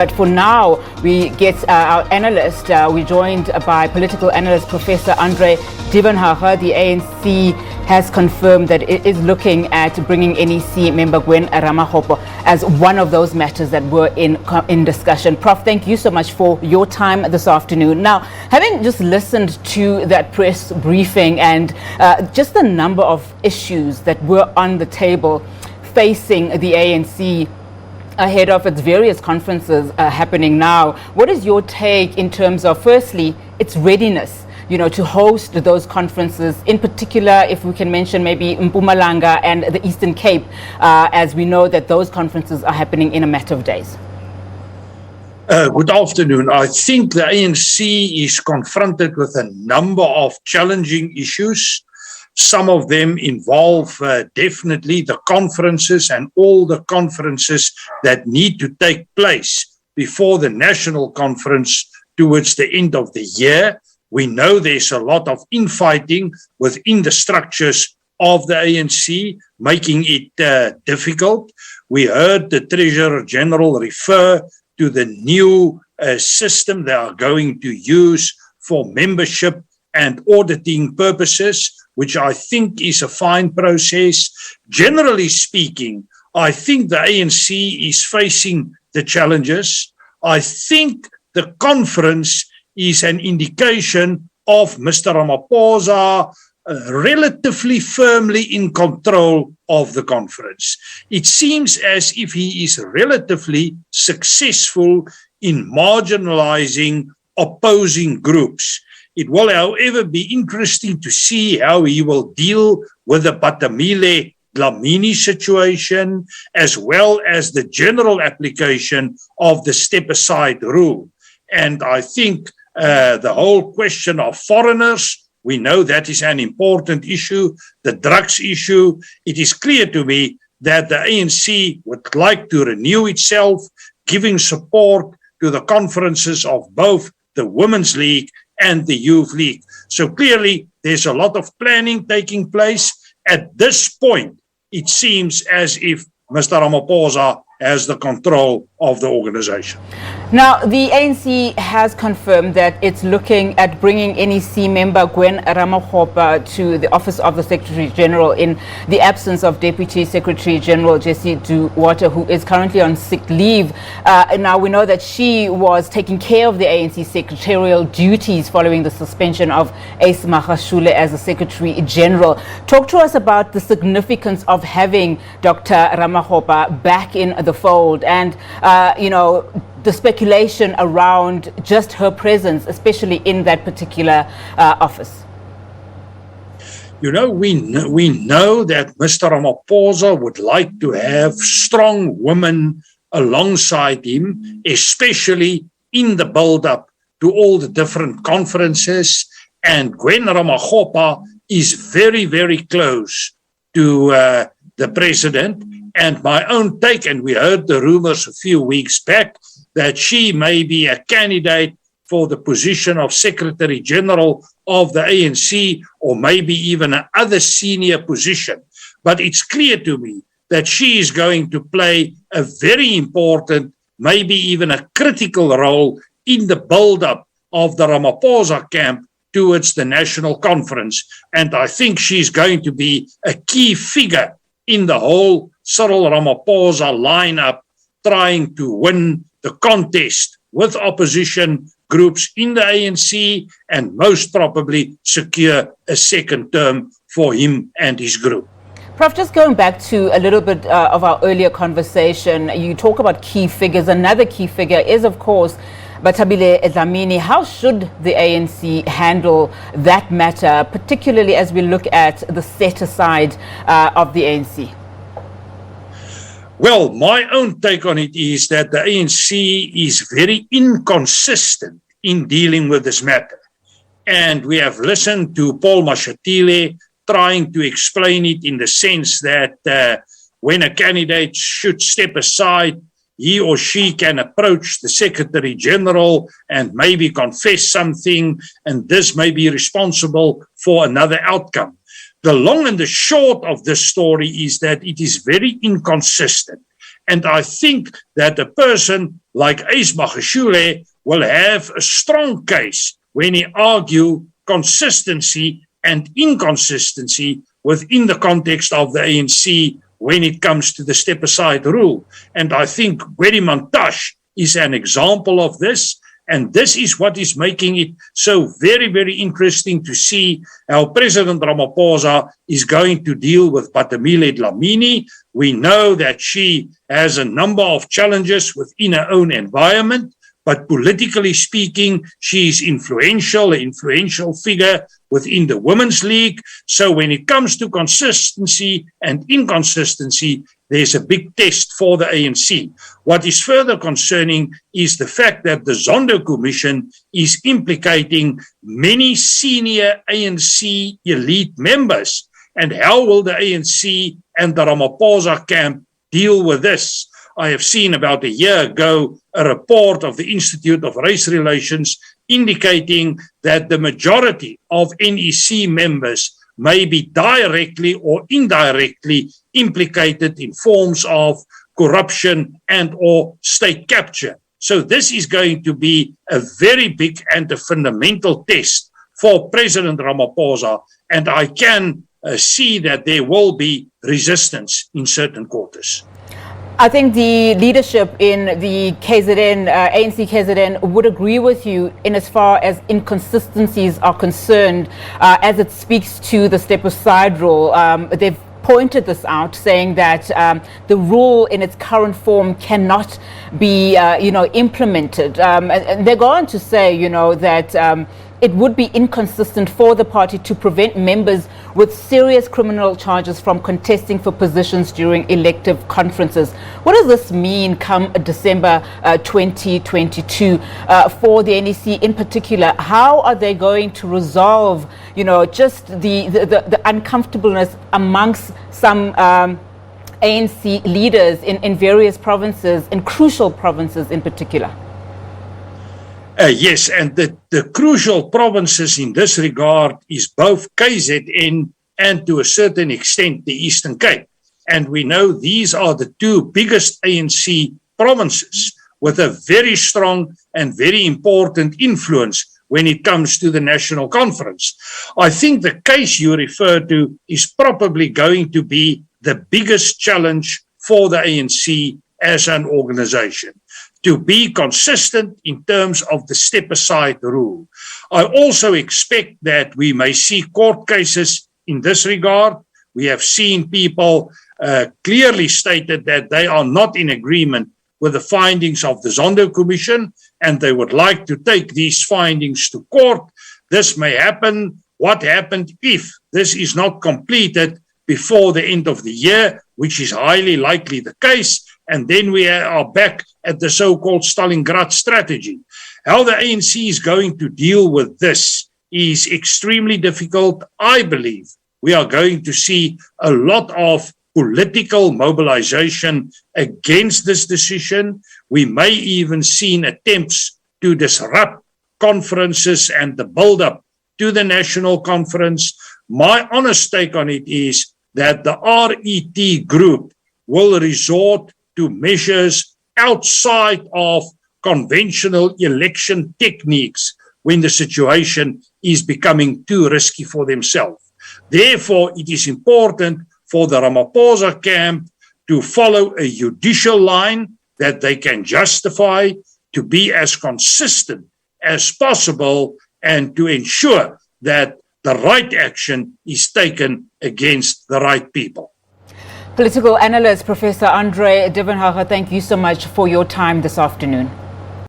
But for now, we get our analyst. We're joined by political analyst Professor Andre Duvenhage. The ANC has confirmed that it is looking at bringing NEC member Gwen Ramokgopa as one of those matters that were in discussion. Prof, thank you so much for your time this afternoon. Now, having just listened to that press briefing and just the number of issues that were on the table facing the ANC ahead of its various conferences happening now, what is your take in terms of, firstly, its readiness, to host those conferences, in particular, if we can mention maybe Mpumalanga and the Eastern Cape, as we know that those conferences are happening in a matter of days? Good afternoon. I think the ANC is confronted with a number of challenging issues. Some of them involve definitely the conferences and all the conferences that need to take place before the national conference towards the end of the year. We know there's a lot of infighting within the structures of the ANC, making it difficult. We heard the Treasurer General refer to the new system they are going to use for membership and auditing purposes, which I think is a fine process. Generally speaking, I think the ANC is facing the challenges. I think the conference is an indication of Mr. Ramaphosa relatively firmly in control of the conference. It seems as if he is relatively successful in marginalizing opposing groups. It will, however, be interesting to see how he will deal with the Batamile Dlamini situation, as well as the general application of the step-aside rule. And I think the whole question of foreigners, we know that is an important issue, the drugs issue. It is clear to me that the ANC would like to renew itself, giving support to the conferences of both the Women's League and the Youth League. So clearly, there's a lot of planning taking place. At this point, it seems as if Mr. Ramaphosa has the control of the organization. Now, the ANC has confirmed that it's looking at bringing NEC member Gwen Ramokgopa to the office of the Secretary-General in the absence of Deputy Secretary-General Jessie Duarte, who is currently on sick leave. Now, we know that she was taking care of the ANC secretarial duties following the suspension of Ace Magashule as the Secretary-General. Talk to us about the significance of having Dr. Ramokgopa back in the fold and, the speculation around just her presence, especially in that particular office. We know that Mr. Ramaphosa would like to have strong women alongside him, especially in the build-up to all the different conferences. And Gwen Ramokgopa is very, very close to the president. And my own take, and we heard the rumors a few weeks back, that she may be a candidate for the position of Secretary General of the ANC, or maybe even another senior position. But it's clear to me that she is going to play a very important, maybe even a critical role in the build-up of the Ramaphosa camp towards the national conference. And I think she's going to be a key figure in the whole Cyril Ramaphosa lineup, trying to win the contest with opposition groups in the ANC and most probably secure a second term for him and his group. Prof, just going back to a little bit of our earlier conversation, you talk about key figures. Another key figure is, of course, Batamile Dlamini. How should the ANC handle that matter, particularly as we look at the set-aside of the ANC? Well, my own take on it is that the ANC is very inconsistent in dealing with this matter. And we have listened to Paul Mashatile trying to explain it in the sense that when a candidate should step aside, he or she can approach the Secretary General and maybe confess something, and this may be responsible for another outcome. The long and the short of this story is that it is very inconsistent. And I think that a person like Ace Magashule will have a strong case when he argues consistency and inconsistency within the context of the ANC when it comes to the step-aside rule. And I think Gwen Ramokgopa is an example of this. And this is what is making it so very, very interesting to see how President Ramaphosa is going to deal with Batamile Dlamini. We know that she has a number of challenges within her own environment, but politically speaking, she is influential, an influential figure within the Women's League. So when it comes to consistency and inconsistency, there's a big test for the ANC. What is further concerning is the fact that the Zondo Commission is implicating many senior ANC elite members. And how will the ANC and the Ramaphosa camp deal with this? I have seen about a year ago a report of the Institute of Race Relations indicating that the majority of NEC members may be directly or indirectly implicated in forms of corruption and or state capture. So this is going to be a very big and a fundamental test for President Ramaphosa, and I can see that there will be resistance in certain quarters. I think the leadership in the KZN, ANC KZN would agree with you in as far as inconsistencies are concerned as it speaks to the step-aside rule. They've pointed this out, saying that the rule in its current form cannot be, implemented. And they go on to say, that it would be inconsistent for the party to prevent members with serious criminal charges from contesting for positions during elective conferences. What does this mean come December 2022 for the NEC in particular? How are they going to resolve, just the uncomfortableness amongst some ANC leaders in various provinces, in crucial provinces in particular? Yes, and the crucial provinces in this regard is both KZN and to a certain extent the Eastern Cape. And we know these are the two biggest ANC provinces with a very strong and very important influence when it comes to the National Conference. I think the case you refer to is probably going to be the biggest challenge for the ANC as an organization, to be consistent in terms of the step-aside rule. I also expect that we may see court cases in this regard. We have seen people clearly stated that they are not in agreement with the findings of the Zondo Commission, and they would like to take these findings to court. This may happen. What happened if this is not completed before the end of the year, which is highly likely the case, and then we are back at the so-called Stalingrad strategy. How the ANC is going to deal with this is extremely difficult. I believe we are going to see a lot of political mobilization against this decision. We may even see attempts to disrupt conferences and the build-up to the National Conference. My honest take on it is that the RET group will resort to measures outside of conventional election techniques when the situation is becoming too risky for themselves. Therefore, it is important for the Ramaphosa camp to follow a judicial line that they can justify, to be as consistent as possible, and to ensure that the right action is taken against the right people. Political analyst Professor Andre Duvenhage, thank you so much for your time this afternoon.